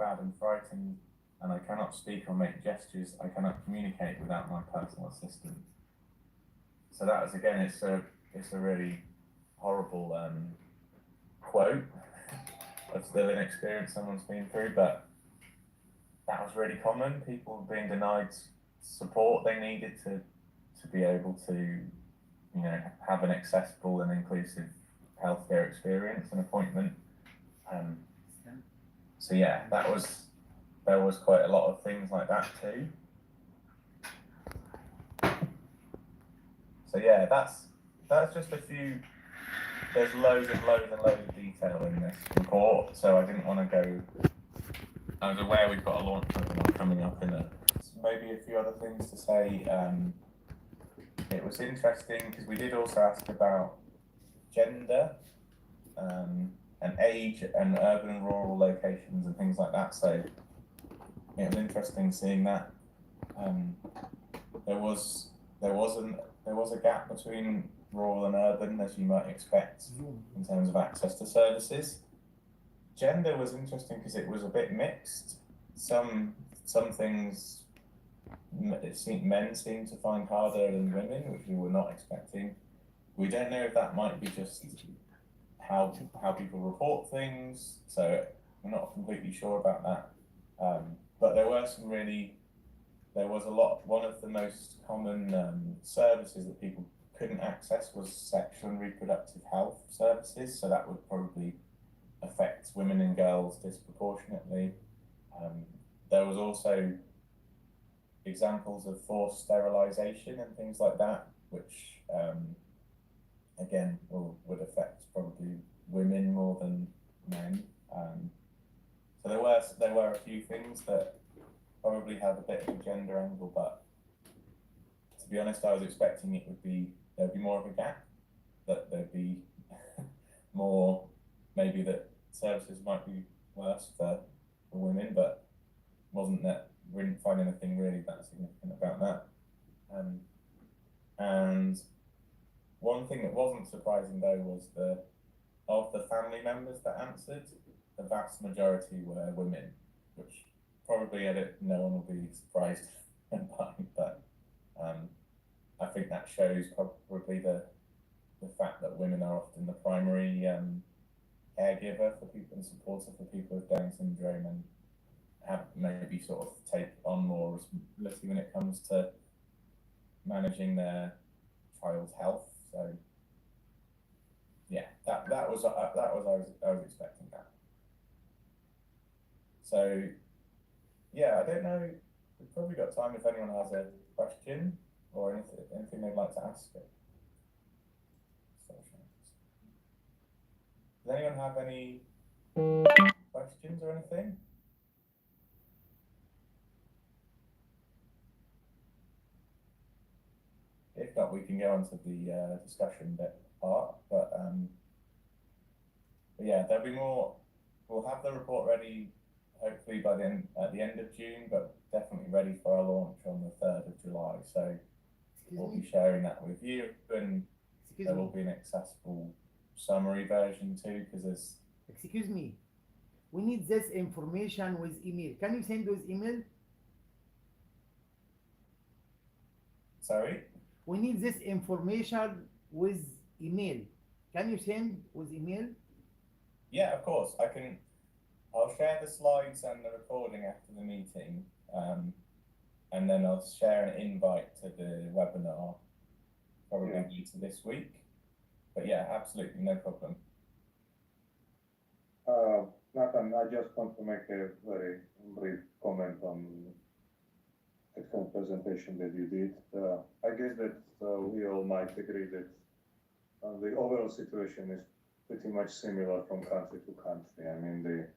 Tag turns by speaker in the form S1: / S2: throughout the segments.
S1: bad and frightened, and I cannot speak or make gestures. I cannot communicate without my personal assistant. So that was, again, it's a really horrible quote of the living experience someone's been through, but that was really common. People being denied support they needed to be able to, you know, have an accessible and inclusive healthcare experience and appointment. So yeah, there was quite a lot of things like that too. So yeah, that's just a few. There's loads and loads of detail in this report, so I didn't want to go. I was aware we've got a launch webinar coming up in maybe a few other things to say. It was interesting because we did also ask about gender and age and urban and rural locations and things like that. So it was interesting seeing that. There was a gap between rural and urban, as you might expect, in terms of access to services. Gender was interesting because it was a bit mixed. Some things men seem to find harder than women, which we were not expecting. We don't know if that might be just how people report things, so we're not completely sure about that. But there was a lot. One of the most common services that people couldn't access was sexual and reproductive health services, so that would probably affect women and girls disproportionately. There was also examples of forced sterilisation and things like that, which again would affect probably women more than men. So there were a few things that probably have a bit of a gender angle, but to be honest, I was expecting there'd be more of a gap, that there'd be more, maybe that services might be worse for women, but we didn't find anything really that significant about that. And one thing that wasn't surprising though was of the family members that answered, the vast majority were women, which probably no one will be surprised by, but I think that shows probably the fact that women are often the primary caregiver for people and supporter for people with Down syndrome, and have maybe sort of take on more responsibility when it comes to managing their child's health. So yeah, that was I was expecting that. So yeah, I don't know. We've probably got time if anyone has a question or anything they'd like to ask. Does anyone have any questions or anything? If not, we can go on to the discussion bit part. But yeah, there'll be more. We'll have the report ready hopefully at the end of June, but definitely ready for our launch on the 3rd of July. So we'll be sharing that with you, and there will be an accessible summary version too, because there's.
S2: Excuse me, we need this information with email. Can you send those email?
S1: Sorry?
S2: We need this information with email. Can you send with email?
S1: Yeah, of course. I'll share the slides and the recording after the meeting, and then I'll share an invite to the webinar probably later this week. But yeah, absolutely, no problem.
S3: Nathan, I just want to make a very brief comment on the excellent presentation that you did. I guess that we all might agree that the overall situation is pretty much similar from country to country. I mean, the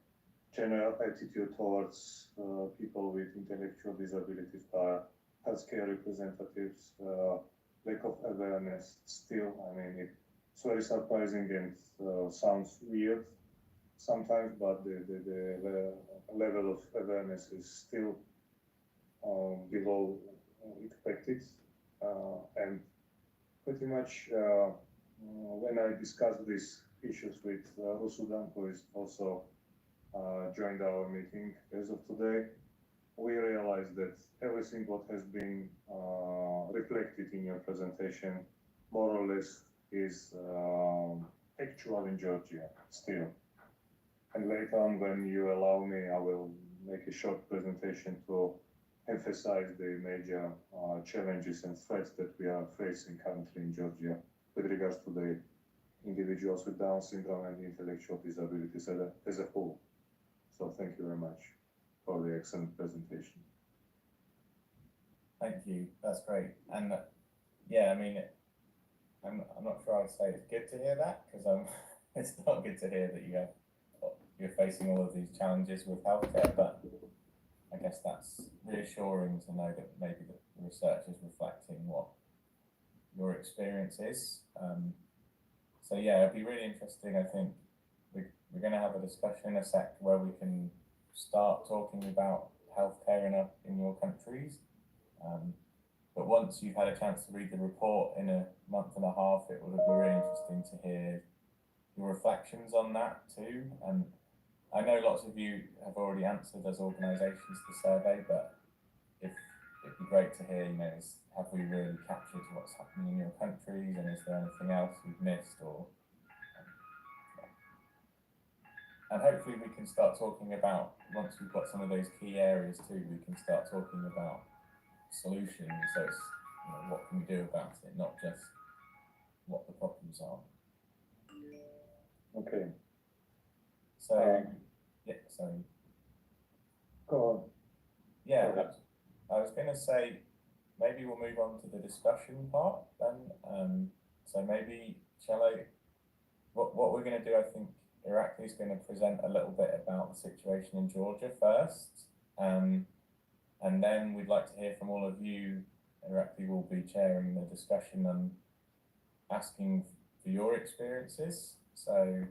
S3: general attitude towards people with intellectual disabilities by healthcare representatives, lack of awareness still. I mean, it's very surprising and sounds weird sometimes, but the level of awareness is still below expected. And pretty much when I discuss these issues with Rusudan, who is also joined our meeting as of today, we realized that everything what has been reflected in your presentation more or less is actual in Georgia still. And later on, when you allow me, I will make a short presentation to emphasize the major challenges and threats that we are facing currently in Georgia with regards to the individuals with Down syndrome and intellectual disabilities as a whole. So thank you very much for the excellent presentation.
S1: Thank you. That's great. And yeah, I mean, I'm not sure I'd say it's good to hear that, because it's not good to hear that you're facing all of these challenges with healthcare, but I guess that's reassuring to know that maybe the research is reflecting what your experience is. So yeah, it'd be really interesting. I think we're going to have a discussion in a sec where we can start talking about healthcare in your countries. But once you've had a chance to read the report in a month and a half, it would be really interesting to hear your reflections on that too. And I know lots of you have already answered as organisations the survey, but it'd be great to hear, have we really captured what's happening in your countries, and is there anything else we've missed, or and hopefully we can start talking about, once we've got some of those key areas too, we can start talking about solutions. So it's, what can we do about it, not just what the problems are.
S3: Okay.
S1: So yeah, sorry.
S3: Go on.
S1: Yeah, I was going to say maybe we'll move on to the discussion part then. So maybe what we're going to do, I think Irakli's going to present a little bit about the situation in Georgia first, and then we'd like to hear from all of you. Irakli will be chairing the discussion and asking for your experiences. So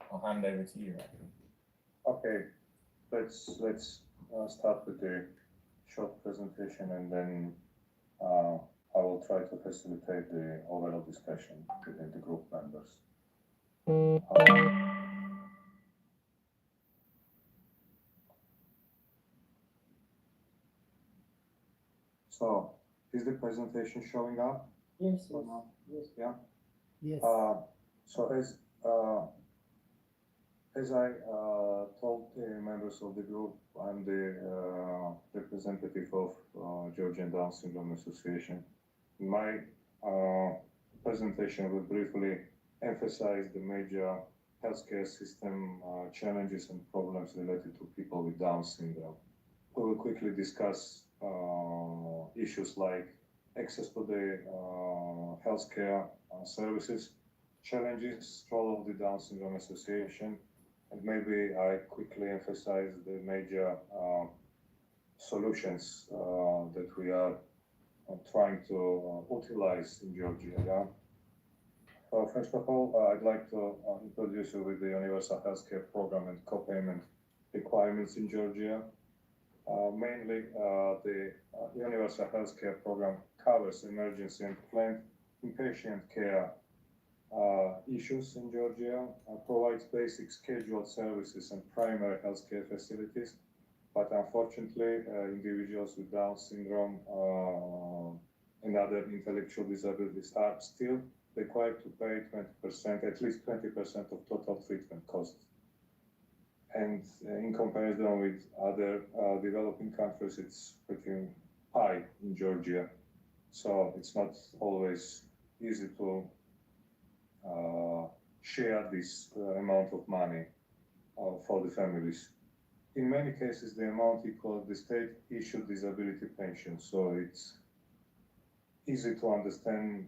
S1: I'll hand over to you, Irakli.
S3: Okay, let's start with the short presentation, and then I will try to facilitate the overall discussion within the group members. So, is the presentation showing up?
S4: Yes.
S3: Yes. Yeah.
S2: Yes.
S3: So as I told the members of the group, I'm the representative of Georgian Down Syndrome Association. My presentation will briefly emphasize the major healthcare system challenges and problems related to people with Down syndrome. We will quickly discuss issues like access to the healthcare services, challenges, role of the Down Syndrome Association, and maybe I quickly emphasize the major solutions that we are trying to utilize in Georgia. Yeah? First of all, I'd like to introduce you with the Universal Healthcare Program and co-payment requirements in Georgia. Mainly, the Universal Healthcare Program covers emergency and planned inpatient care issues in Georgia, provides basic scheduled services and primary healthcare facilities, but unfortunately, individuals with Down syndrome and other intellectual disabilities are still required to pay 20%, at least 20% of total treatment costs. And in comparison with other developing countries, it's pretty high in Georgia. So it's not always easy to share this amount of money for the families. In many cases, the amount equals the state-issued disability pension. So it's easy to understand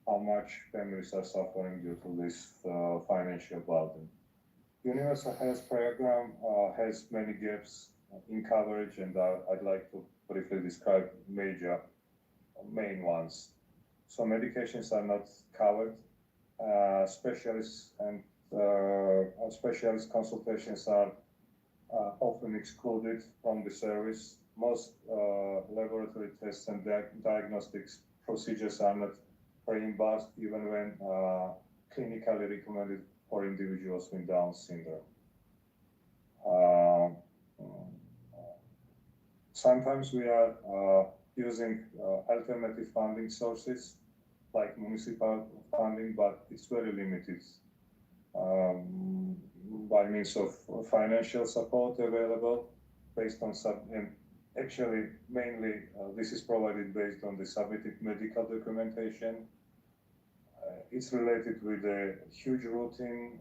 S3: how much families are suffering due to this financial burden. Universal Health Program has many gaps in coverage, and I'd like to briefly describe main ones. So medications are not covered. Specialists and specialist consultations are often excluded from the service. Most laboratory tests and diagnostics procedures are not reimbursed, even when clinically recommended for individuals with Down syndrome. Sometimes we are using alternative funding sources like municipal funding, but it's very limited by means of financial support available based on and actually mainly this is provided based on the submitted medical documentation. It's related with a huge routine,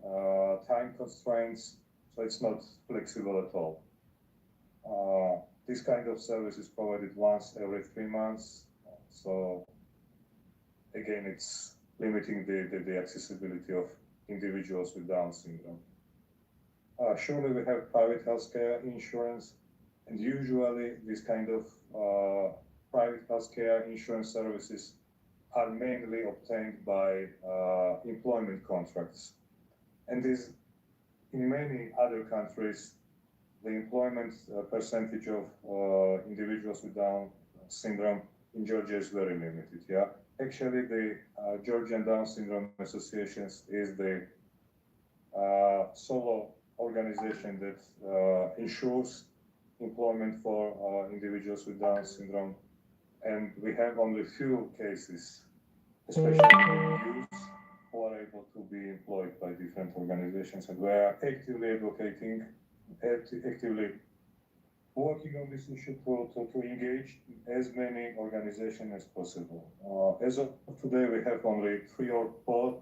S3: time constraints, so it's not flexible at all. This kind of service is provided once every 3 months, so again, it's limiting the accessibility of individuals with Down syndrome. Surely we have private healthcare insurance, and usually this kind of private healthcare insurance services are mainly obtained by employment contracts. And this, in many other countries, the employment percentage of individuals with Down syndrome in Georgia is very limited. Yeah, actually, the Georgian Down Syndrome Associations is the solo organization that ensures employment for individuals with Down syndrome, and we have only few cases, especially youth, who are able to be employed by different organizations, and we are actively advocating, actively working on this issue to engage as many organizations as possible. As of today, we have only 3 or 4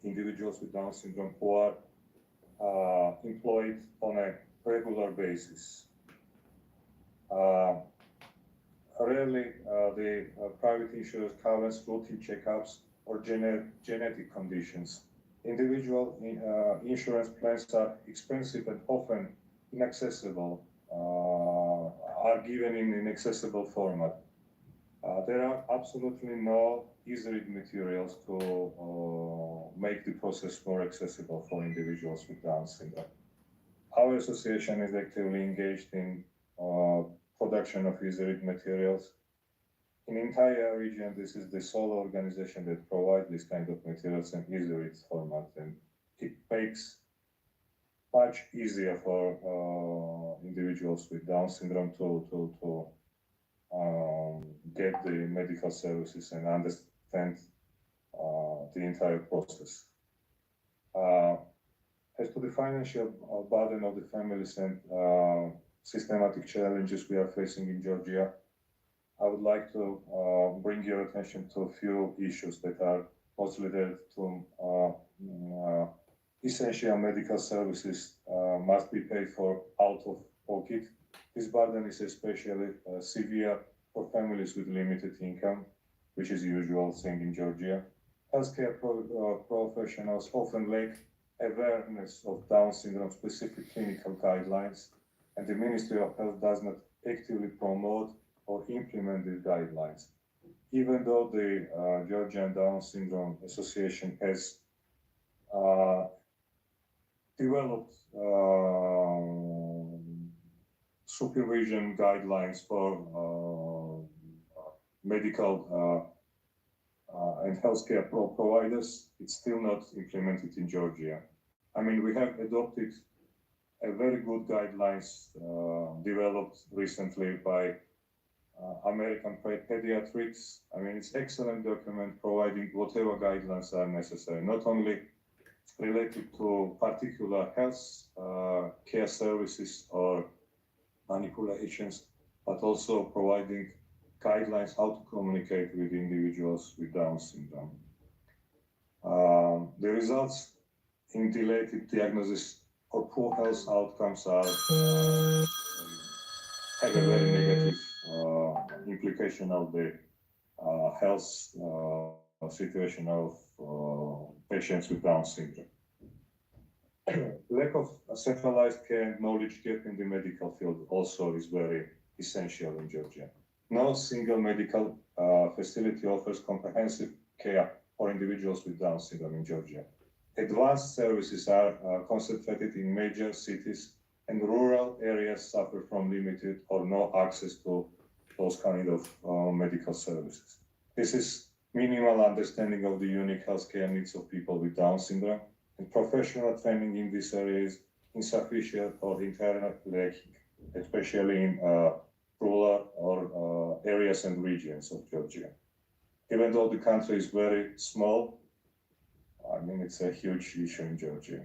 S3: individuals with Down syndrome who are employed on a regular basis. Rarely the private insurance covers routine checkups or genetic conditions. Individual insurance plans are expensive and often inaccessible, are given in inaccessible format. There are absolutely no easy-read materials to make the process more accessible for individuals with Down syndrome. Our association is actively engaged in production of easy-read materials. In the entire region, this is the sole organization that provides this kind of materials in easy-read format, and it makes much easier for individuals with Down syndrome to get the medical services and understand the entire process. As to the financial burden of the families and systematic challenges we are facing in Georgia, I would like to bring your attention to a few issues that are mostly related to essential medical services must be paid for out of pocket. This burden is especially severe for families with limited income, which is usual thing in Georgia. Healthcare professionals often lack awareness of Down syndrome specific clinical guidelines, and the Ministry of Health does not actively promote or implement these guidelines. Even though the Georgian Down Syndrome Association has developed supervision guidelines for medical and healthcare providers, it's still not implemented in Georgia. I mean, we have adopted a very good guidelines developed recently by American Pediatrics. I mean, it's excellent document providing whatever guidelines are necessary, not only related to particular health care services or manipulations, but also providing guidelines how to communicate with individuals with Down syndrome. The results in delayed diagnosis or poor health outcomes are have a very negative implication of the health situation of patients with Down syndrome. Lack of centralized care and knowledge gap in the medical field also is very essential in Georgia. No single medical facility offers comprehensive care for individuals with Down syndrome in Georgia. Advanced services are concentrated in major cities, and rural areas suffer from limited or no access to those kind of medical services. This is minimal understanding of the unique healthcare needs of people with Down syndrome, and professional training in this area is insufficient or internet lacking, especially in rural or areas and regions of Georgia. Even though the country is very small, I mean, it's a huge issue in Georgia.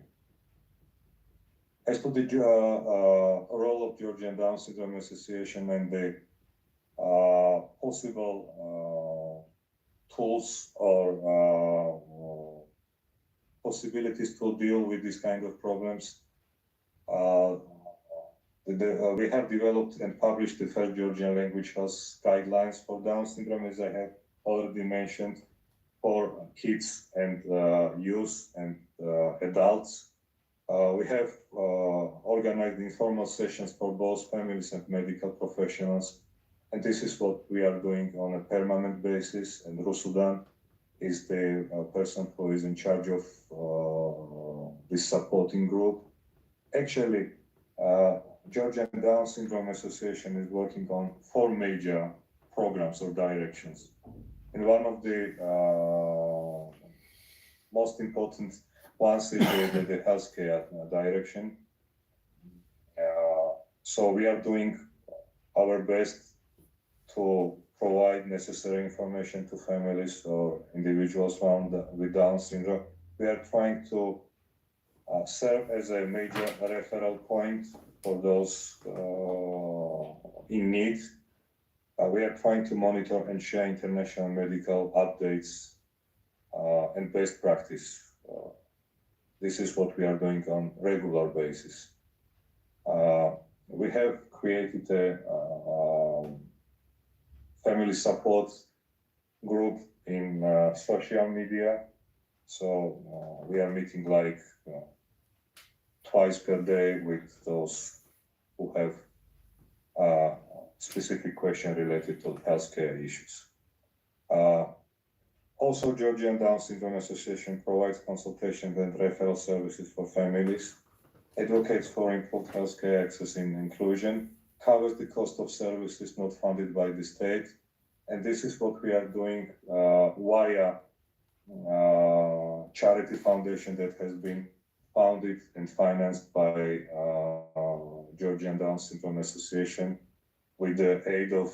S3: As to the role of Georgian Down Syndrome Association and the possible tools or possibilities to deal with these kind of problems, we have developed and published the first Georgian language health guidelines for Down syndrome, as I have already mentioned, for kids and youth and adults. We have organized informal sessions for both families and medical professionals, and this is what we are doing on a permanent basis. And Rusudan is the person who is in charge of this supporting group. Actually, Georgian Down Syndrome Association is working on 4 major programs or directions. And one of the most important ones is the healthcare direction. So we are doing our best to provide necessary information to families or individuals found with Down syndrome. We are trying to serve as a major referral point for those in need. We are trying to monitor and share international medical updates and best practice. This is what we are doing on regular basis. We have created a family support group in social media. So we are meeting like twice per day with those who have specific question related to healthcare issues. Also, Georgian Down Syndrome Association provides consultation and referral services for families, advocates for improved healthcare access and inclusion, covers the cost of services not funded by the state. And this is what we are doing via charity foundation that has been founded and financed by Georgian Down Syndrome Association with the aid of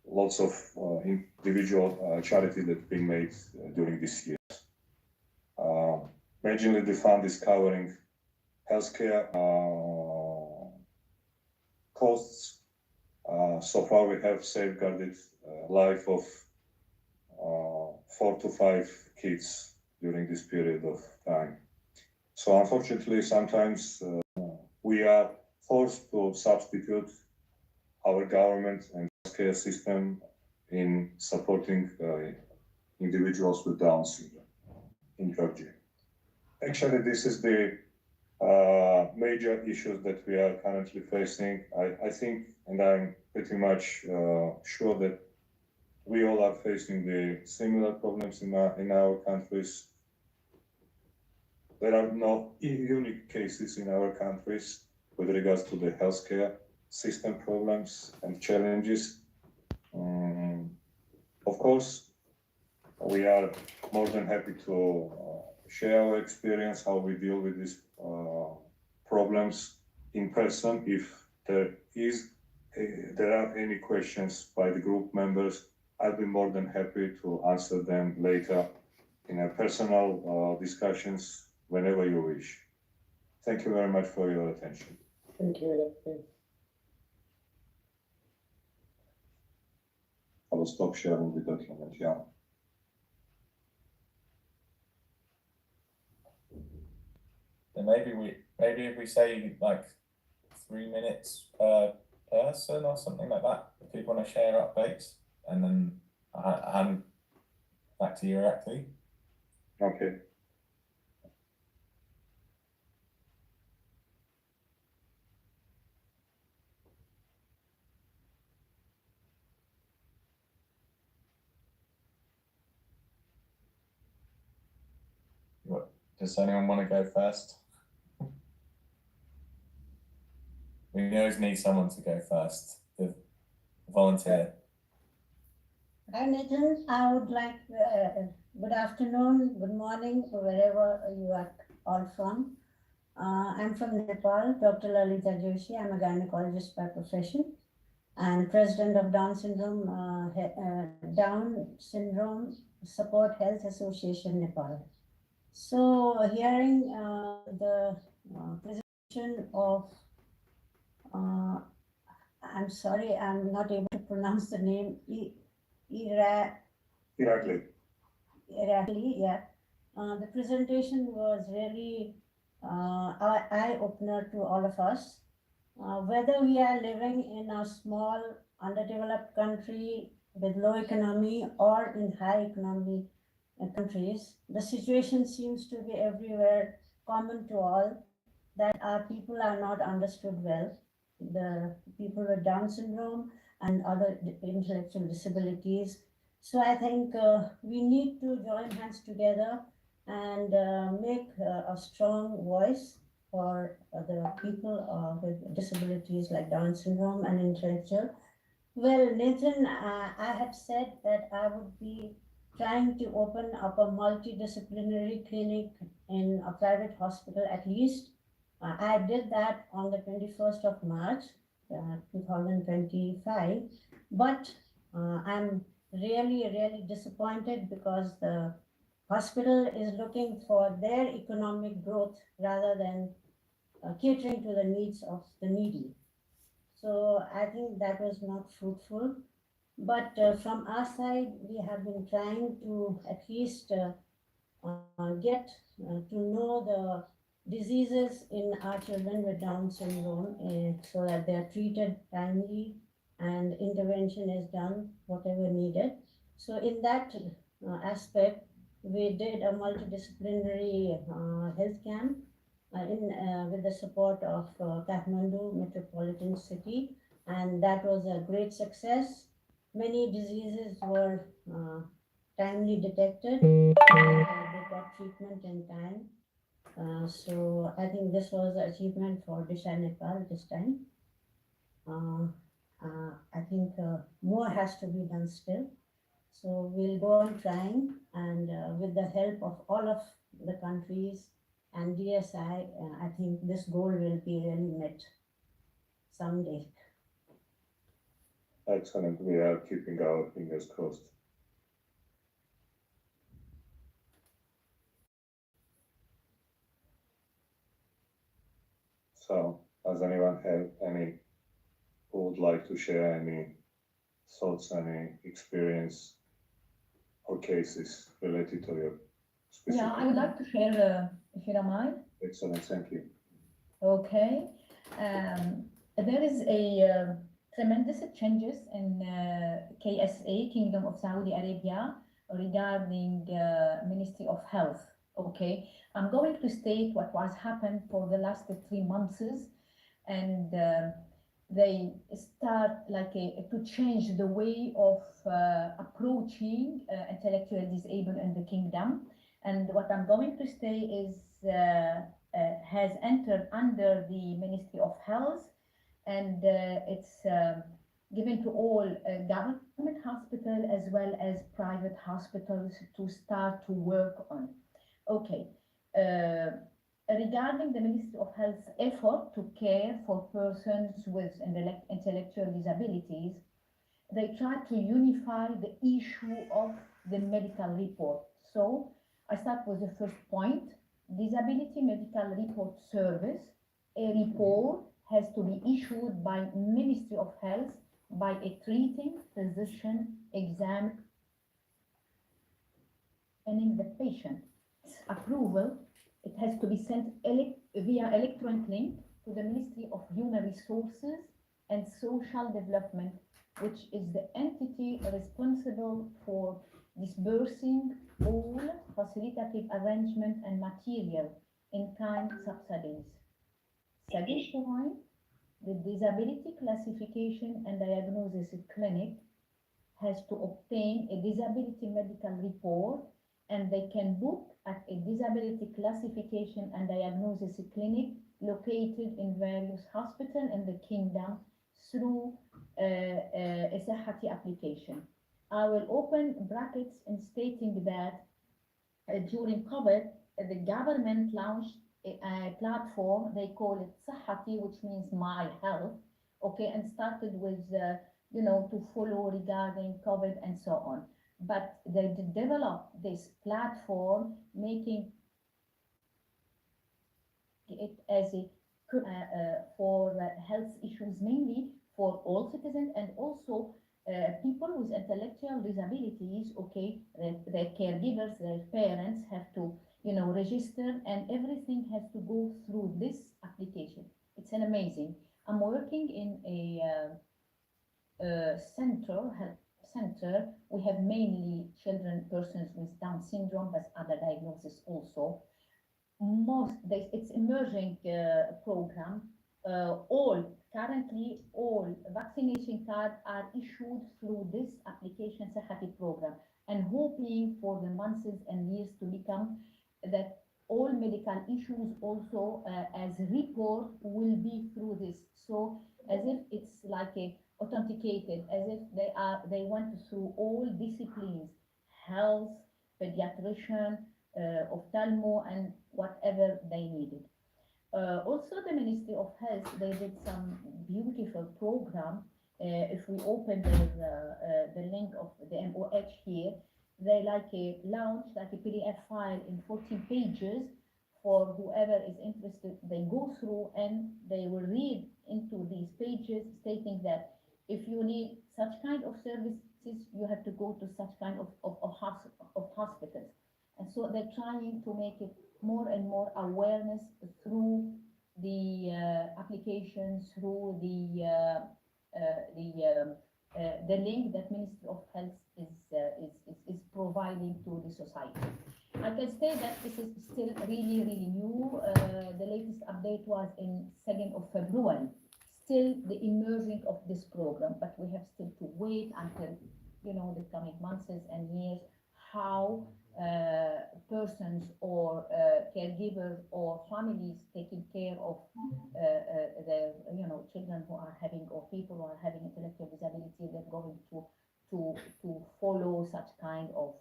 S3: lots of individual charities that have been made during this year. Majorly, the fund is covering healthcare costs. So far, we have safeguarded life of 4 to 5 kids during this period of time. So unfortunately, sometimes we are forced to substitute our government and healthcare system in supporting individuals with Down syndrome in Georgia. Actually, this is the major issues that we are currently facing. I think, and I'm pretty much sure that we all are facing the similar problems in our countries. There are no unique cases in our countries with regards to the healthcare system problems and challenges. Of course, we are more than happy to share our experience, how we deal with these problems in person. If there are any questions by the group members, I'll be more than happy to answer them later in a personal discussions whenever you wish. Thank you very much for your attention.
S4: Thank you.
S3: I will stop sharing the document, yeah.
S1: Then maybe if we say like 3 minutes per person or something like that, if people want to share updates, and then hand back to you, Irakli.
S3: Okay.
S1: Does anyone want to go first? We always need someone to go first. The volunteer.
S4: Hi Nathan, I would like good afternoon, good morning, wherever you are
S5: all from. I'm from Nepal, Dr. Lalita Joshi. I'm a gynecologist by profession and president of Down Syndrome Support Health Association, Nepal. So hearing the presentation of, I'm sorry, I'm not able to pronounce the name,
S3: Irakli.
S5: yeah. The presentation was really eye-opener to all of us. Whether we are living in a small, underdeveloped country with low economy or in high economy countries, the situation seems to be everywhere common to all, that our people are not understood well. The people with Down syndrome and other intellectual disabilities. So I think we need to join hands together and make a strong voice for the people with disabilities like Down syndrome and intellectual. Well, Nathan, I had said that I would be trying to open up a multidisciplinary clinic in a private hospital at least. I did that on the 21st of March, 2025, but I'm really disappointed because the hospital is looking for their economic growth rather than catering to the needs of the needy. So I think that was not fruitful. But from our side, we have been trying to at least get to know the diseases in our children with Down syndrome so that they are treated timely and intervention is done whatever needed. So in that aspect, we did a multidisciplinary health camp with the support of Kathmandu Metropolitan City, and that was a great success. Many diseases were timely detected and they got treatment in time. So I think this was an achievement for Disha Nepal this time. I think more has to be done still. So we'll go on trying, and with the help of all of the countries and DSI, I think this goal will be really met someday.
S3: Excellent. We are keeping our fingers crossed. So, does anyone have any who would like to share any thoughts, any experience or cases related to your specific?
S6: Yeah, I would like to share, if you don't mind.
S3: Excellent, thank you.
S6: Okay. There is a tremendous changes in KSA, Kingdom of Saudi Arabia, regarding Ministry of Health. Okay, I'm going to state what was happened for the last 3 months, and they start to change the way of approaching intellectually disabled in the kingdom. And what I'm going to say is has entered under the Ministry of Health, and it's given to all government hospitals as well as private hospitals to start to work on. Okay. Regarding the Ministry of Health's effort to care for persons with intellectual disabilities, they try to unify the issue of the medical report. So I start with the first point: Disability Medical Report Service. A report has to be issued by Ministry of Health by a treating physician examining the patient. Approval, it has to be sent via electronic link to the Ministry of Human Resources and Social Development, which is the entity responsible for disbursing all facilitative arrangement and material in-kind subsidies. Second point, the Disability Classification and Diagnosis Clinic has to obtain a disability medical report, and they can book at a disability classification and diagnosis clinic located in various hospitals in the kingdom through a Sahati application. I will open brackets in stating that during COVID, the government launched a platform, they call it Sahati, which means my health, okay, and started with, to follow regarding COVID and so on. But they developed this platform, making it as a for health issues, mainly for all citizens, and also people with intellectual disabilities, okay, their caregivers, their parents have to, register, and everything has to go through this application. It's an amazing. I'm working in a health center. We have mainly persons with Down syndrome, but other diagnoses also. It's emerging program. Currently all vaccination cards are issued through this application Sahati program, and hoping for the months and years to become that all medical issues also as report will be through this. So as if it's like a authenticated, as if they went through all disciplines, health, pediatrician, ophthalmo, and whatever they needed. Also, the Ministry of Health, they did some beautiful program. If we open the link of the MOH here, they launch like a PDF file in 14 pages for whoever is interested. They go through and they will read into these pages stating that if you need such kind of services, you have to go to such kind of hospitals. And so they're trying to make it more and more awareness through the applications, through the link that Ministry of Health is providing to the society. I can say that this is still really, really new. The latest update was in 2nd of February. Still the emerging of this program, but we have still to wait until, the coming months and years, how persons or caregivers or families taking care of their children who are having, or people who are having intellectual disability, they're going to follow such kind of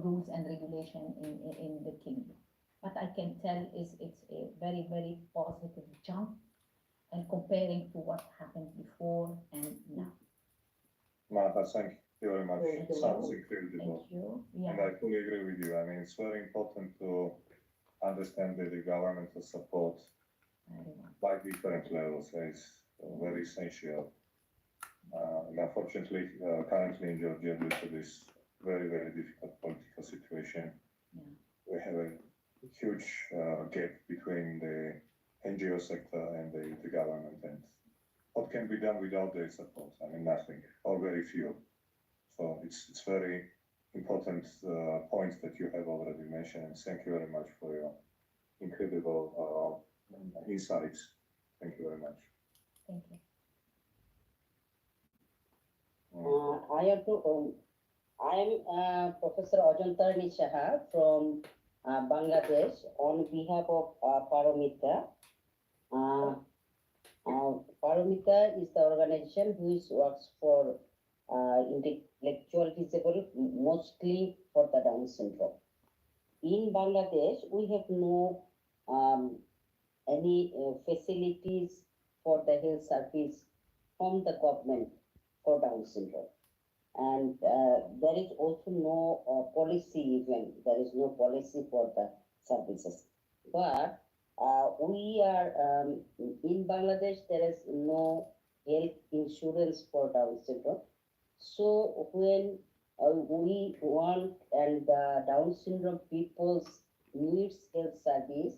S6: rules and regulation in the kingdom. But I can tell it's a very, very positive jump, and comparing to what happened before and now.
S3: Martha, thank you very much.
S5: Thank
S3: It
S5: you.
S3: sounds incredible.
S6: Thank you. Yeah.
S3: And I fully agree with you. I mean, it's very important to understand that the governmental support
S6: Very much.
S3: by different levels is very essential. And unfortunately, currently in Georgia, due to this very, very difficult political situation, we have a huge gap between the NGO sector and the government. And what can be done without their support? I mean, nothing, or very few. So it's very important points that you have already mentioned. And thank you very much for your incredible insights. Thank you very much.
S6: Thank you.
S4: I am Professor Ajantarani Shaha from Bangladesh on behalf of Paramita. Paramita is the organization which works for intellectual disabled, mostly for the Down syndrome. In Bangladesh, we have no any facilities for the health service from the government for Down syndrome. And there is also no policy even, there is no policy for the services. But we are, in Bangladesh, there is no health insurance for Down syndrome. So when we want and Down syndrome people's needs health service,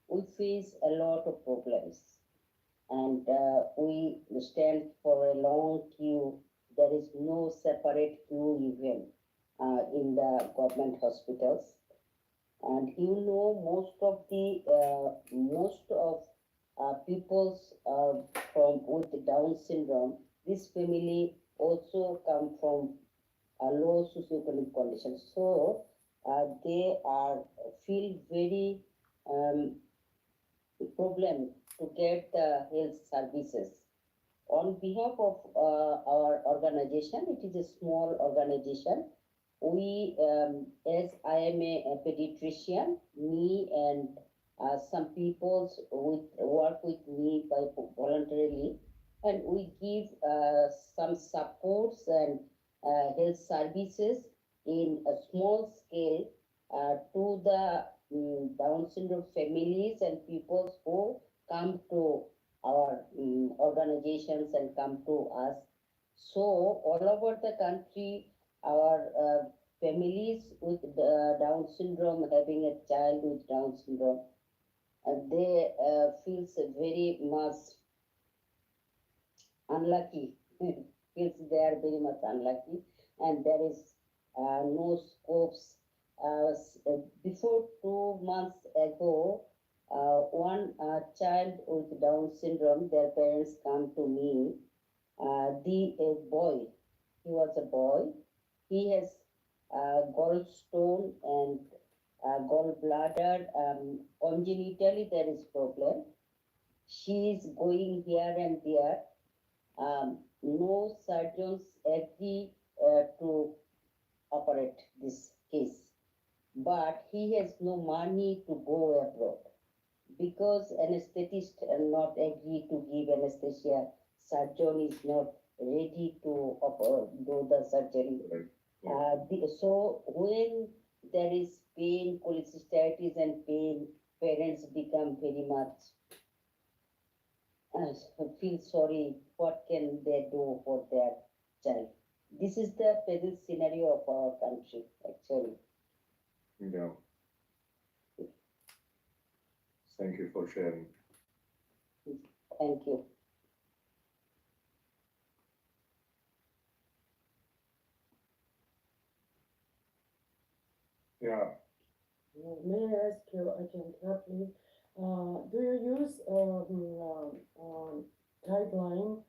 S4: we face a lot of problems. And we stand for a long queue. There is no separate queue even in the government hospitals. And most of people's from with Down syndrome, this family also come from low socioeconomic conditions. So they feel very problem to get the health services. On behalf of our organization, it is a small organization. we, as I am a pediatrician, me and some people work with me by voluntarily, and we give some supports and health services in a small scale to the Down syndrome families and people who come to our organizations and come to us. So all over the country, our families with Down syndrome, having a child with Down syndrome, they feels very much unlucky. Feels they are very much unlucky, and there is no scopes. Before 2 months ago, one child with Down syndrome, their parents come to me. The boy, he was a boy. He has gallstone and gallbladder. Congenitally, there is problem. She is going here and there. No surgeons agree to operate this case, but he has no money to go abroad because anesthetists are not agree to give anesthesia. Surgeon is not ready to do the surgery. So when there is pain, cholecystitis and pain, parents become very much feel sorry. What can they do for their child? This is the present scenario of our country, actually.
S3: Yeah. Thank you for sharing.
S4: Thank you.
S3: Yeah.
S7: May I ask you, I can help you. Do you use guideline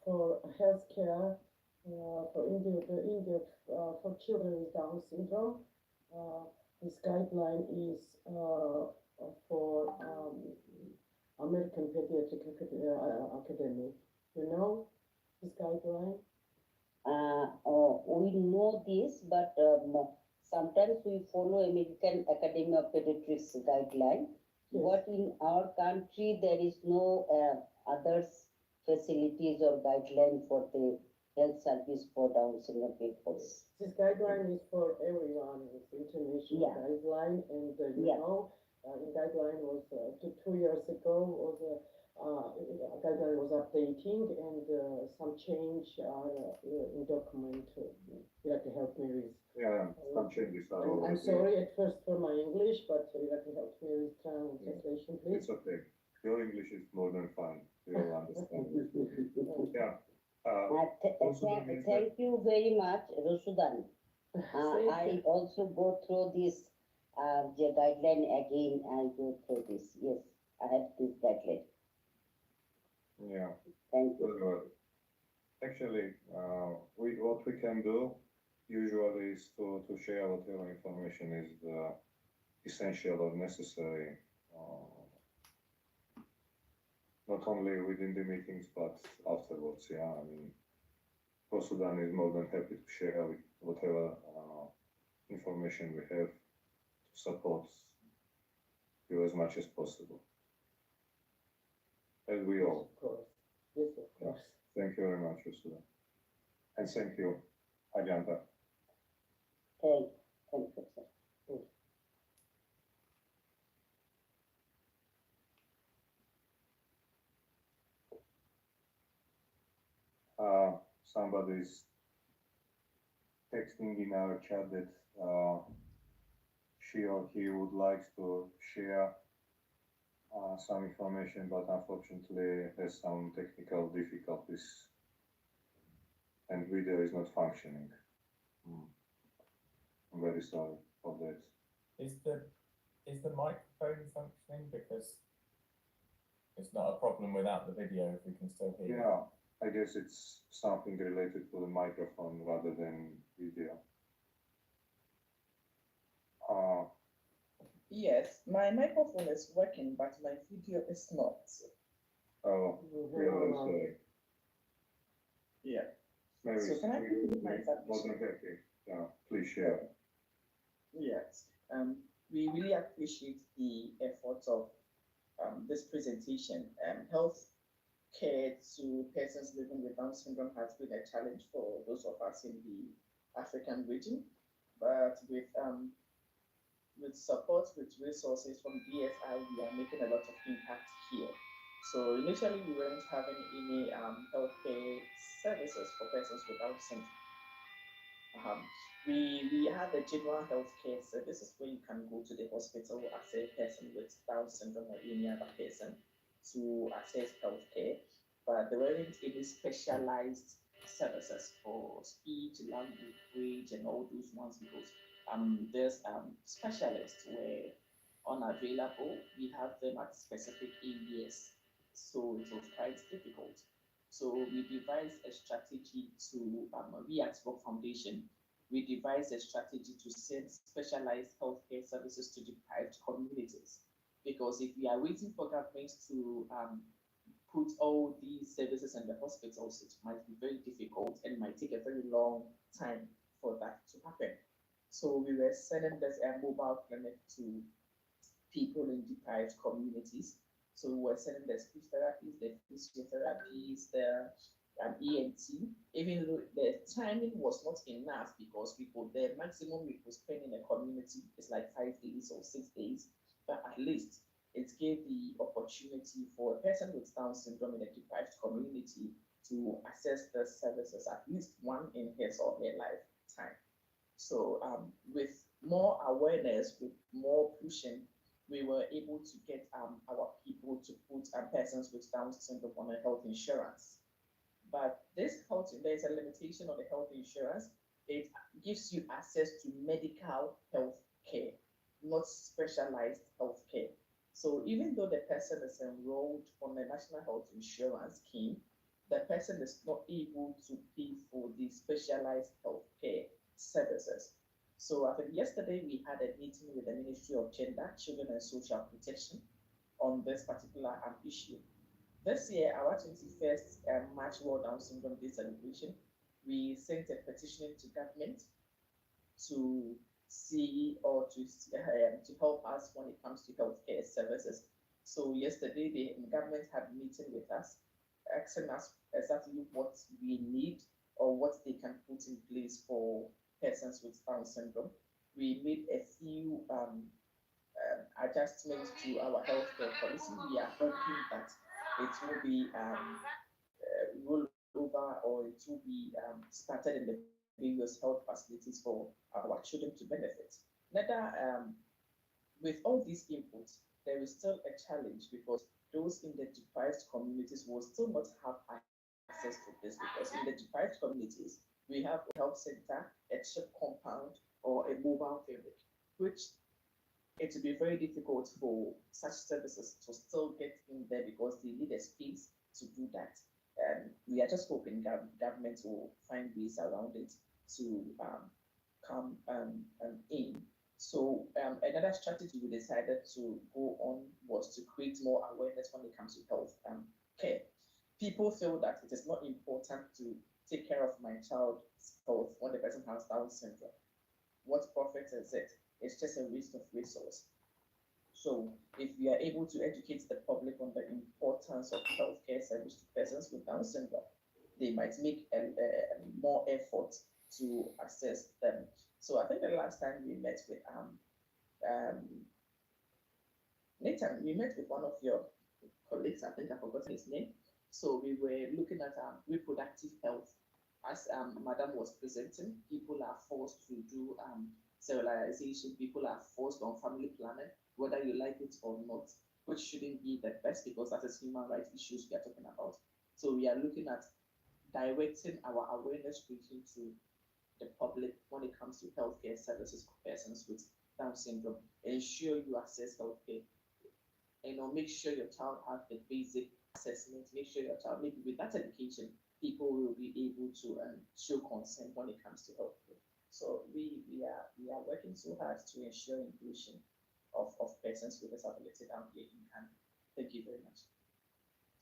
S7: for healthcare for India for children with Down syndrome? This guideline is for American Pediatric Academy. You know this guideline?
S4: We know this, but sometimes we follow American Academy of Pediatrics guideline.
S7: Yes.
S4: But in our country, there is no others facilities or guideline for the health service for Down syndrome people.
S7: This guideline is for everyone. It's international guideline, and you know, the guideline was 2 years ago was guideline was updating, and some change in document. You have to help me with.
S3: Yeah, some changes are
S7: I'm
S3: already.
S7: sorry at first for my English, but you have to help me with translation, please.
S3: It's okay. Your English is more than fine. You'll understand. Yeah.
S4: Thank you very much, Rosudan. I also go through this the guideline again. I go through this. Yes, I have this guideline.
S3: Yeah.
S4: Thank you.
S3: Well, actually, what we can do usually is to share whatever information is essential or necessary, not only within the meetings but afterwards. Yeah, I mean, Sudan is more than happy to share whatever information we have to support you as much as possible. As we all.
S7: Of course. Yes, of course.
S3: Thank you very much, Sudan. And thank you, Ajanta.
S4: Thank you, sir.
S3: Somebody's texting in our chat that she or he would like to share some information, but unfortunately has some technical difficulties and video is not functioning. I'm very sorry for that.
S1: Is the microphone functioning? Because it's not a problem without the video if we can still hear.
S3: Yeah, I guess it's something related to the microphone rather than video.
S8: Yes, my microphone is working, but my video is not.
S3: Oh, really sorry.
S8: Yeah.
S3: Maybe
S8: So can I put it in my
S3: wasn't happy please share.
S8: Yes, we really appreciate the efforts of this presentation. Health care to persons living with Down syndrome has been a challenge for those of us in the African region, but with support, with resources from DSI, we are making a lot of impact here. So initially, we weren't having any healthcare services for persons with Down syndrome. We have the general healthcare services where you can go to the hospital as a person with Down syndrome or any other person to access healthcare, but there weren't any specialized services for speech, language, and all those ones because there's specialists were unavailable. We have them at specific areas, so it was quite difficult. So we devised a strategy to, we at Work Foundation, we devised a strategy to send specialized healthcare services to deprived communities. Because if we are waiting for governments to put all these services in the hospitals, it might be very difficult and might take a very long time for that to happen. So we were sending this mobile clinic to people in deprived communities. So we were sending the speech therapies, the physiotherapies, the ENT, even though the timing was not enough because the maximum we could spend in a community is like 5 days or 6 days, but at least it gave the opportunity for a person with Down syndrome in a deprived community to access the services, at least one in his or her lifetime. So with more awareness, with more pushing, we were able to get our people to put persons with Down syndrome on a health insurance. But there's a limitation on the health insurance. It gives you access to medical health care, not specialized health care. So even though the person is enrolled on the National Health Insurance Scheme, the person is not able to pay for the specialized health care services. So I think yesterday we had a meeting with the Ministry of Gender, Children and Social Protection on this particular issue. This year, our 21st March World Down Syndrome Day celebration, we sent a petition to government to see or to help us when it comes to healthcare services. So yesterday, the government had a meeting with us, asking us exactly what we need or what they can put in place for persons with Down syndrome. We made a few adjustments to our healthcare policy. We are hoping that it will be rolled over or it will be started in the various health facilities for our children to benefit. With all these inputs, there is still a challenge because those in the deprived communities will still not have access to this because in the deprived communities, we have a health center, a chip compound, or a mobile clinic, which it will be very difficult for such services to still get in there because they need a space to do that. And we are just hoping government will find ways around it to come in. So another strategy we decided to go on was to create more awareness when it comes to health care. People feel that it is not important to take care of my child's health when the person has Down syndrome. What profit is it? It's just a waste of resource. So if we are able to educate the public on the importance of healthcare service to persons with Down syndrome, they might make more effort to access them. So I think the last time we met with Nathan, we met with one of your colleagues, I think I forgot his name. So we were looking at reproductive health. As Madam was presenting, people are forced to do sterilization, people are forced on family planning, whether you like it or not, which shouldn't be the best because that is human rights issues we are talking about. So we are looking at directing our awareness reaching to the public when it comes to healthcare services for persons with Down syndrome. Ensure you access healthcare. Make sure your child has the basic assessment. Make sure your child, maybe with that education, people will be able to show consent when it comes to healthcare. So we are working so hard to ensure inclusion of persons with disability down here in Ghana. Thank you very much.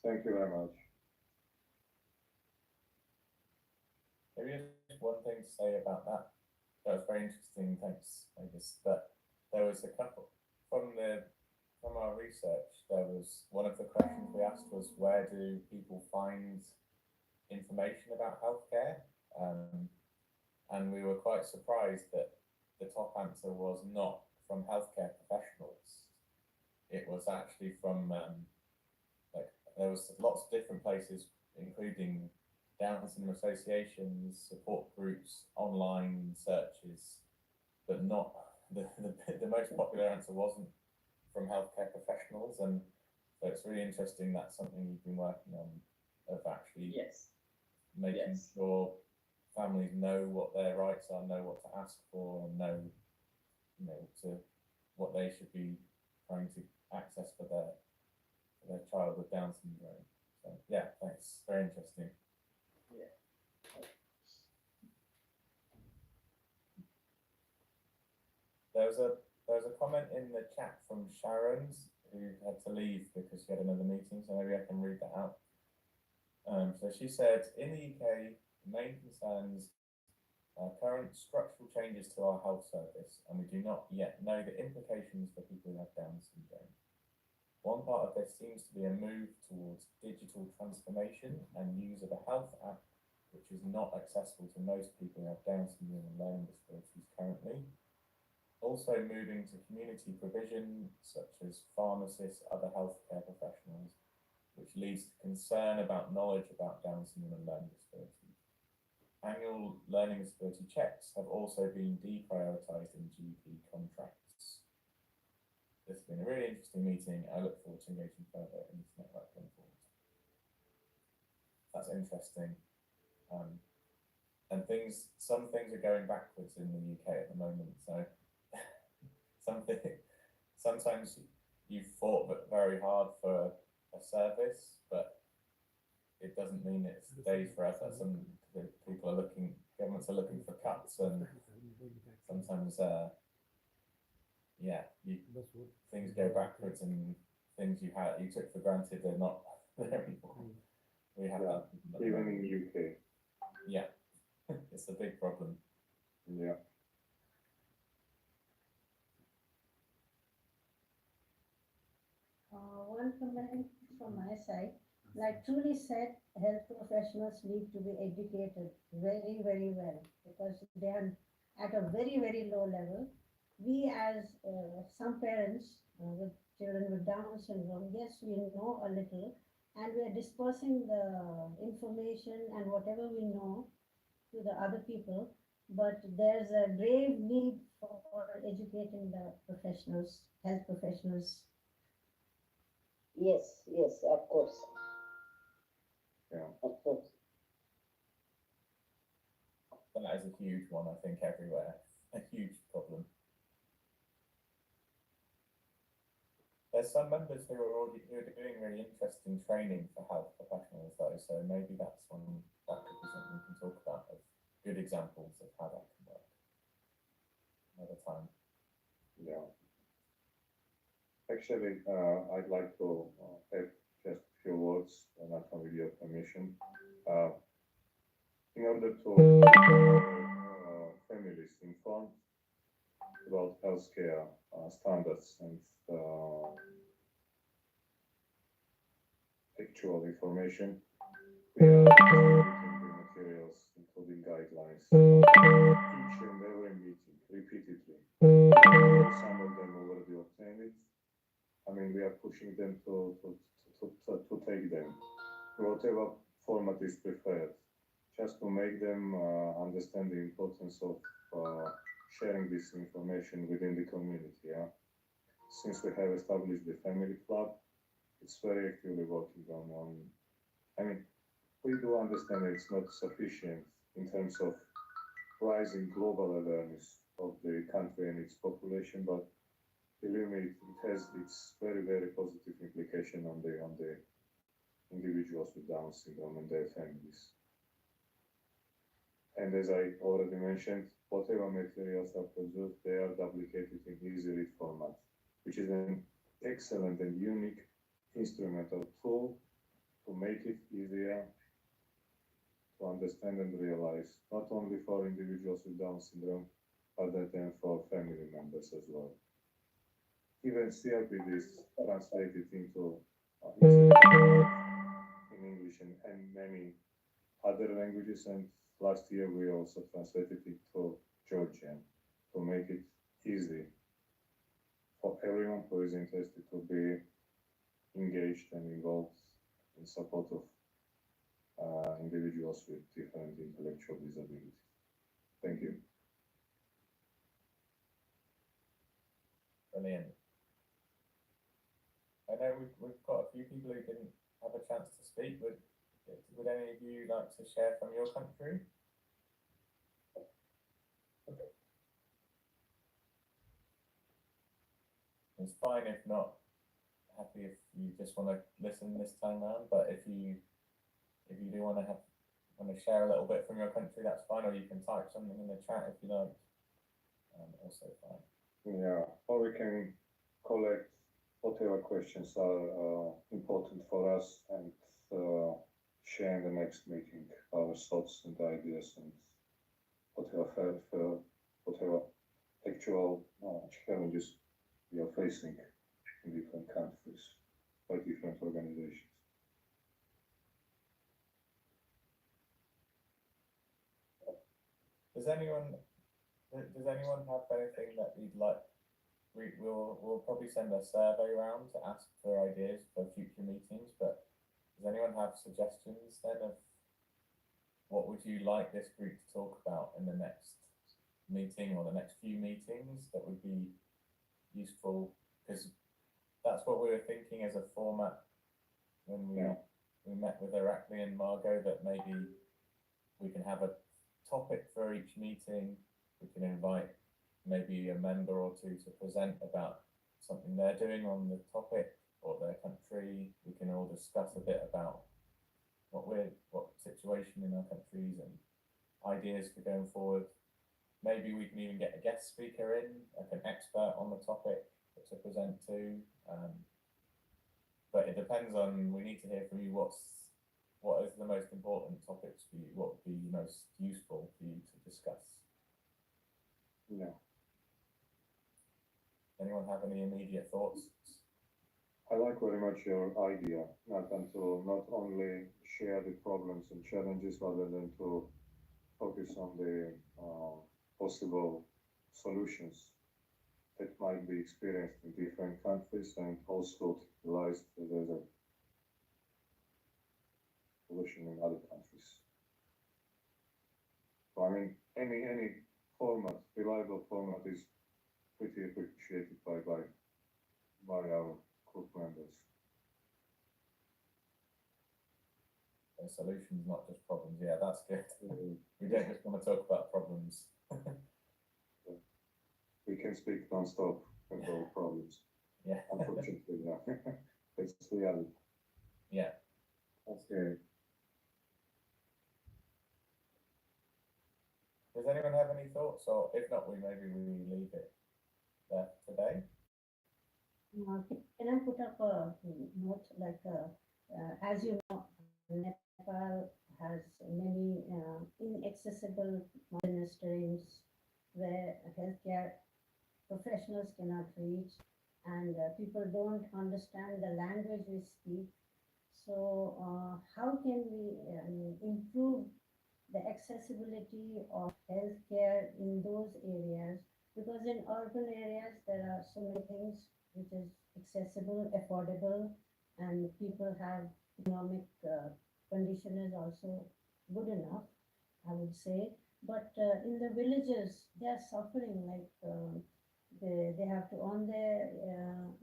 S3: Thank you very much.
S1: There is one thing to say about that. that was very interesting. Thanks, August. But there was a couple from our research. There was one of the questions we asked was, where do people find information about healthcare? And we were quite surprised that the top answer was not from healthcare professionals. It was actually from there was lots of different places, including Down syndrome associations, support groups, online searches, but not the most popular answer wasn't from healthcare professionals. And so it's really interesting that's something you've been working on, of actually making sure families know what their rights are, know what to ask for, and know, what they should be trying to access for their child with Down syndrome. So yeah, thanks. Very interesting.
S8: Yeah.
S1: There was a comment in the chat from Sharon's, who had to leave because she had another meeting, so maybe I can read that out. So she said, in the UK, the main concerns are current structural changes to our health service, and we do not yet know the implications for people who have Down syndrome. One part of this seems to be a move towards digital transformation and use of a health app, which is not accessible to most people who have Down syndrome and learning disabilities currently. Also moving to community provision, such as pharmacists, other healthcare professionals, which leads to concern about knowledge about Down syndrome and learning disabilities. Annual learning disability checks have also been deprioritised in GP contracts. This has been a really interesting meeting. I look forward to engaging further in this network going forward. That's interesting. And some things are going backwards in the UK at the moment. So sometimes you've fought very hard for a service, but it doesn't mean it stays forever. Some people are governments are looking for cuts, and sometimes things go backwards, and things you took for granted are not there anymore. We have that
S3: even in the UK.
S1: Yeah, it's a big problem.
S3: Yeah.
S5: One comment from my side, like truly said, health professionals need to be educated very, very well, because they are at a very, very low level. We as some parents with children with Down syndrome, yes, we know a little, and we are dispersing the information and whatever we know to the other people, but there's a grave need for educating the professionals, health professionals.
S4: Yes, of course.
S3: Yeah.
S4: Of course.
S1: That is a huge one, I think, everywhere. A huge problem. There's some members who are doing really interesting training for health professionals, though, so maybe that could be something we can talk about, of good examples of how that can work another time.
S3: Yeah. Actually, I'd like to have just a few words, Nathan, with your permission. In order to families informed about healthcare standards and actual information, we are distributing the materials, including guidelines, each and every meeting, repeatedly. Some of them already obtained it. I mean, we are pushing them to take them, whatever format is preferred, just to make them understand the importance of sharing this information within the community. Yeah? Since we have established the family club, it's very actively working on. I mean, we do understand that it's not sufficient in terms of rising global awareness of the country and its population, but believe me, it has its very, very positive implication on the individuals with Down syndrome and their families. And as I already mentioned, whatever materials are produced, they are duplicated in easy read format, which is an excellent and unique instrumental tool to make it easier to understand and realize, not only for individuals with Down syndrome, other than for family members as well. Even CRPD is translated into in English and many other languages, and last year we also translated it to Georgian to make it easy for everyone who is interested to be engaged and involved in support of individuals with different intellectual disabilities. Thank you.
S1: Brilliant. I know we've got a few people who didn't have a chance to speak. Would any of you like to share from your country? It's fine if not. Happy if you just want to listen this time around. But if you do want to share a little bit from your country, that's fine. Or you can type something in the chat if you like. Also fine.
S3: Yeah, or we can collect whatever questions are important for us and share in the next meeting our thoughts and ideas and whatever actual challenges we are facing in different countries by different organizations.
S1: Does anyone have anything that you'd like? We'll probably send a survey around to ask for ideas for future meetings, but does anyone have suggestions then of what would you like this group to talk about in the next meeting or the next few meetings that would be useful? Because that's what we were thinking as a format when we met with Irakli and Margot, that maybe we can have a topic for each meeting. We can invite maybe a member or two to present about something they're doing on the topic or their country. We can all discuss a bit about what situation in our countries and ideas for going forward. Maybe we can even get a guest speaker in, like an expert on the topic to present to. But it depends on, we need to hear from you what is the most important topics for you, what would be most useful for you to discuss.
S3: Yeah.
S1: Anyone have any immediate thoughts?
S3: I like very much your idea, not only share the problems and challenges, rather than to focus on the possible solutions that might be experienced in different countries and also utilized as a solution in other countries. So I mean, any format, reliable format, is pretty appreciated by our group members.
S1: And solutions, not just problems. Yeah, that's good. We don't just want to talk about problems.
S3: We can speak non-stop about problems.
S1: Yeah.
S3: Unfortunately, yeah. It's reality.
S1: Yeah.
S3: Okay.
S1: Does anyone have any thoughts? Or if not, maybe we leave it there today.
S5: Can I put up a note, like, as you know, Nepal has many inaccessible mountainous terrains where healthcare professionals cannot reach, and people don't understand the language we speak. So how can we improve the accessibility of healthcare in those areas? Because in urban areas, there are so many things which is accessible, affordable, and people have economic condition is also good enough, I would say. But in the villages, they are suffering, like they have to earn their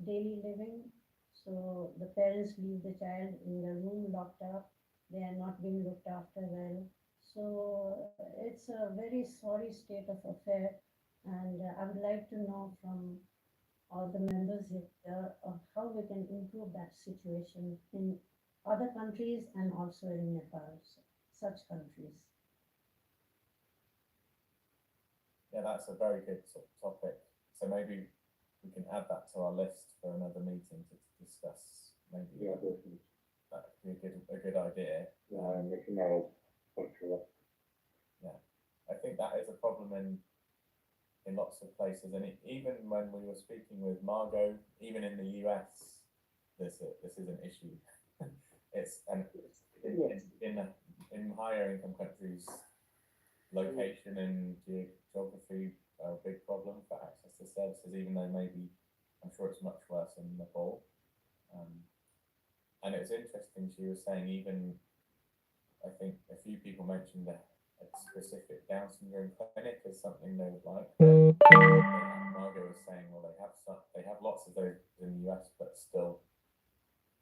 S5: daily living. So the parents leave the child in the room locked up. They are not being looked after well. So it's a very sorry state of affair. And I would like to know from all the members here of how we can improve that situation in other countries and also in Nepal, such countries.
S1: Yeah, that's a very good topic. So maybe we can add that to our list for another meeting to discuss. Maybe
S3: Yeah, definitely.
S1: that would be a good idea.
S3: Yeah, I'm looking out for sure.
S1: Yeah, I think that is a problem in in lots of places, and even when we were speaking with Margot, even in the US, this is an issue. In higher income countries, location and geography are a big problem for access to services, even though maybe I'm sure it's much worse in Nepal. And it was interesting, she was saying even, I think a few people mentioned that a specific Down syndrome clinic is something they would like. Margot was saying, well, they have lots of those in the US, but still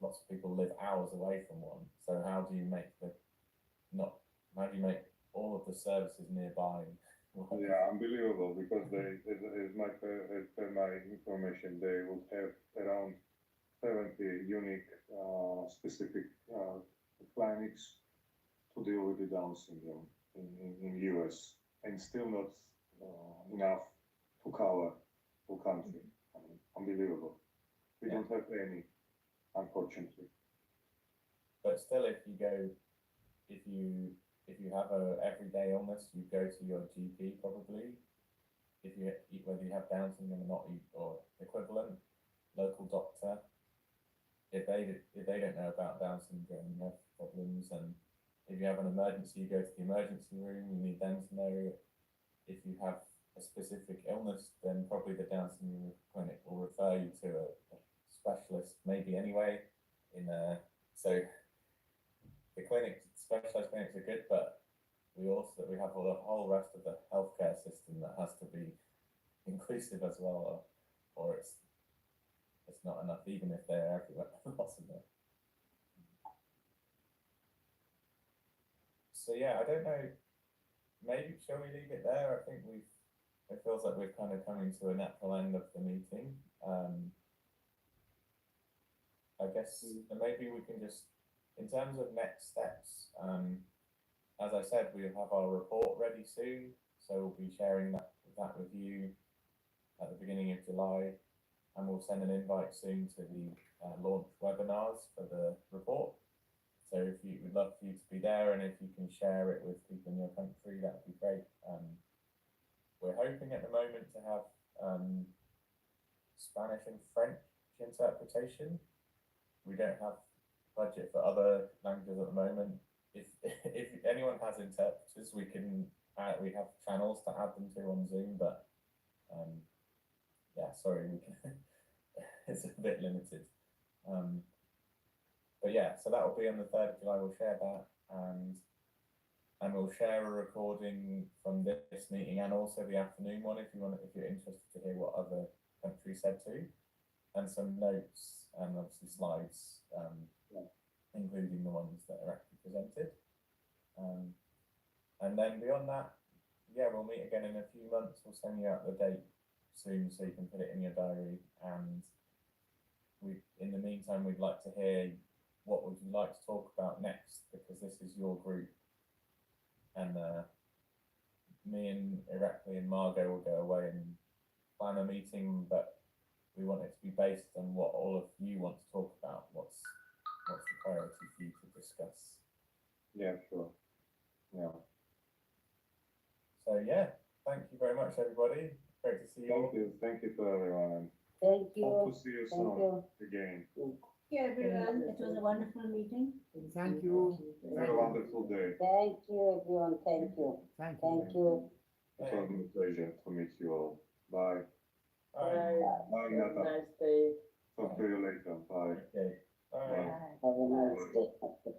S1: lots of people live hours away from one. So how do you make all of the services nearby?
S3: Yeah, unbelievable, because as per my information, they would have around 70 unique specific clinics to deal with the Down syndrome in US, and still not enough to cover the country. I mean, unbelievable. We don't have any, unfortunately.
S1: But still, if you have a everyday illness, you go to your GP probably. Whether you have Down syndrome or not, or equivalent local doctor. If they don't know about Down syndrome, you have problems, and if you have an emergency, you go to the emergency room. You need them to know. If you have a specific illness, then probably the Down syndrome clinic will refer you to a specialist, maybe anyway. So the specialized clinics are good, but we have the whole rest of the healthcare system that has to be inclusive as well, or it's not enough, even if they're everywhere. Lots of them. So yeah, I don't know. Maybe shall we leave it there? I think it feels like we're kind of coming to a natural end of the meeting. I guess maybe we can just, in terms of next steps, as I said, we'll have our report ready soon, so we'll be sharing that with you at the beginning of July, and we'll send an invite soon to the launch webinars for the report. So we'd love for you to be there, and if you can share it with people in your country, that would be great. We're hoping at the moment to have Spanish and French interpretation. We don't have budget for other languages at the moment. If anyone has interpreters, we have channels to add them to on Zoom, but yeah, sorry, it's a bit limited. But yeah, so that will be on the 3rd of July. We'll share that, and we'll share a recording from this meeting and also the afternoon one if you're interested to hear what other countries said too, and some notes and obviously slides, including the ones that are actually presented. And then beyond that, yeah, we'll meet again in a few months. We'll send you out the date soon so you can put it in your diary. And in the meantime, we'd like to hear what would you like to talk about next, because this is your group. And me and Irakli and Margot will go away and plan a meeting, but we want it to be based on what all of you want to talk about. What's the priority for you to discuss?
S3: Yeah, sure. Yeah.
S1: So yeah, thank you very much, everybody. Great to see you all.
S3: Thank you to everyone.
S4: Thank you.
S3: Hope to see you
S4: Thank
S3: soon
S4: you.
S3: again.
S5: Thank you, everyone. It was a wonderful meeting.
S2: Thank you.
S3: Have a wonderful day.
S4: Thank you, everyone. Thank you.
S2: Thank you.
S4: Thank you.
S3: It was my pleasure to meet you all. Bye.
S1: Bye.
S3: Bye,
S7: Have a
S3: Nata.
S7: nice day.
S3: Talk to you later. Bye.
S1: Okay. Bye.
S3: Bye.
S4: Have a nice day.